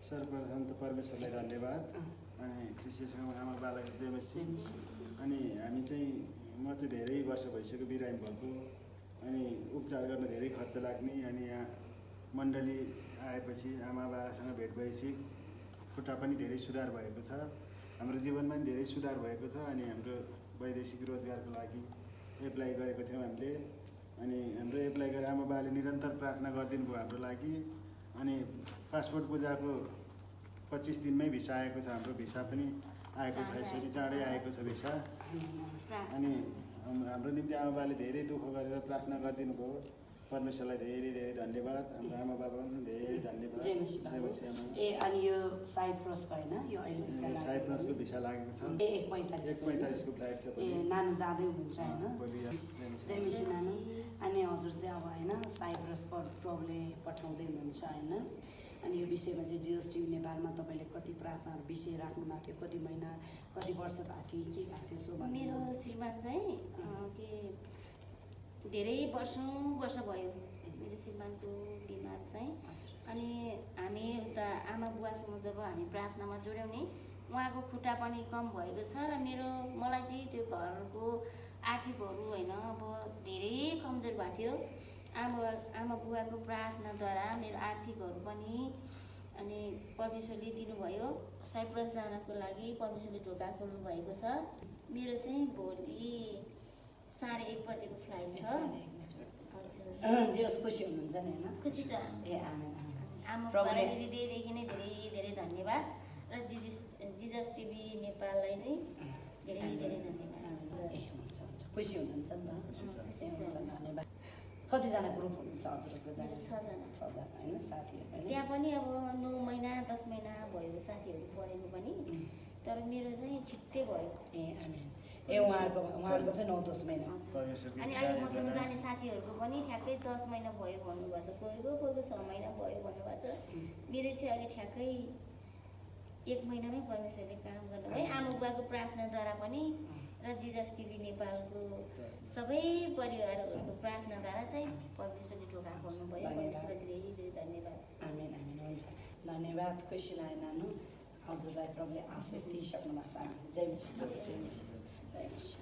सर्वप्रथम त परमेश्वरलाई धन्यवाद। अनि कृष्णसँग आमा बालाई जय मसी। अनि हामी चाहिँ म चाहिँ धेरै वर्ष भइसक्यो बिरामी भएको। अनि उपचार गर्न धेरै खर्च लाग्ने। अनि यहाँ मण्डली आएपछि आमा बालासँग भेट भएपछि खुट्टा पनि धेरै सुधार भएको छ। हाम्रो जीवनमा पनि धेरै सुधार भएको छ। अनि हाम्रो वैदेशिक रोजगारको लागि एप्लाई गरेको थियौँ हामीले। अनि हाम्रो एप्लाई गरेर आमा बाले निरन्तर प्रार्थना गरिदिनु भयो हाम्रो लागि। अनि पासपोर्ट बुझाएको 25 दिनमै भिसा आएको छ। हाम्रो भिसा पनि आएको छ, यसरी चाँडै आएको छ भिसा। अनि हाम्रो निम्ति आमा बाले धेरै दुःख गरेर प्रार्थना गरिदिनु भयो। परमेश्वरलाई धेरै धेरै धन्यवाद। हाम्रो आमा बाबा पनि धेरै धन्यवाद। जय मसी आमा। अनि यो साइप्रसको होइन, यो अहिले साइप्रसको भिसा लागेको छ। 1:45 को फ्लाइट छ। नानु जाँदै हुनुहुन्छ होइन। जय मसी नानु। अनि हजुर चाहिँ अब होइन साइप्रस प्रभुले पठाउँदै हुनुहुन्छ होइन। अनि यो विषयमा चाहिँ जिएसटिभी नेपालमा तपाईँले कति प्रार्थनाहरू विषय राख्नु भएको थियो, कति महिना कति वर्ष भएको थियो, के भएको थियो? सो मेरो श्रीमान चाहिँ के धेरै वर्ष भयो मेरो श्रीमानको बिमार चाहिँ। अनि हामी उता आमा बुवासँग जब हामी प्रार्थनामा जोड्यौँ नि, उहाँको खुट्टा पनि कम भएको छ। र मलाई चाहिँ त्यो घरको आर्थिकहरू होइन अब धेरै कमजोर भएको थियो। आमा बुवाको प्रार्थनाद्वारा मेरो आर्थिकहरू पनि अनि परमेश्वरले दिनुभयो। साइप्रस जानको लागि परमेश्वरले ढोका खोल्नु भएको छ। मेरो चाहिँ भोलि 1:30 बजेको फ्लाइट छ। हजुर जे खुसी हुनुहुन्छ नि होइन? खुसी छ। ए आमेन आमेन। आमा बुवालाई हृदयदेखि नै धेरै धेरै धन्यवाद। र जिजस टिभी नेपाललाई नै धेरै धेरै धन्यवाद। ए हुन्छ हुन्छ, खुसी हुनुहुन्छ नि त? धन्यवाद। कतिजना ग्रुप हुनुहुन्छ हजुरको? 6जना होइन साथीहरू? त्यहाँ पनि अब 9 महिना 10 महिना भयो साथीहरू पढेको पनि। तर मेरो चाहिँ छिट्टै भयो। ए आमेन। ए उहाँहरूको चाहिँ 9-10 महिना। अनि अहिले मसँग जाने साथीहरूको पनि ठ्याक्कै 10 महिना भयो भन्नुभएको छ। कोहीको 6 महिना भयो भन्नुभएको छ। मेरो चाहिँ अहिले ठ्याक्कै 1 महिनामै परमेश्वरले काम गर्नुभयो। आमा बुवाको प्रार्थनाद्वारा पनि र जिजस टिभी नेपालको सबै परिवारहरूको प्रार्थनाद्वारा चाहिँ परमेश्वरले ढोका खोल्नुभयो। परमेश्वरलाई धेरै धेरै धन्यवाद। आमेन आमेन। हुन्छ धन्यवाद। खुसी लाग्यो नानु। हजुरलाई प्रभुले आशिष दिइसक्नु भएको छ। जय मसी।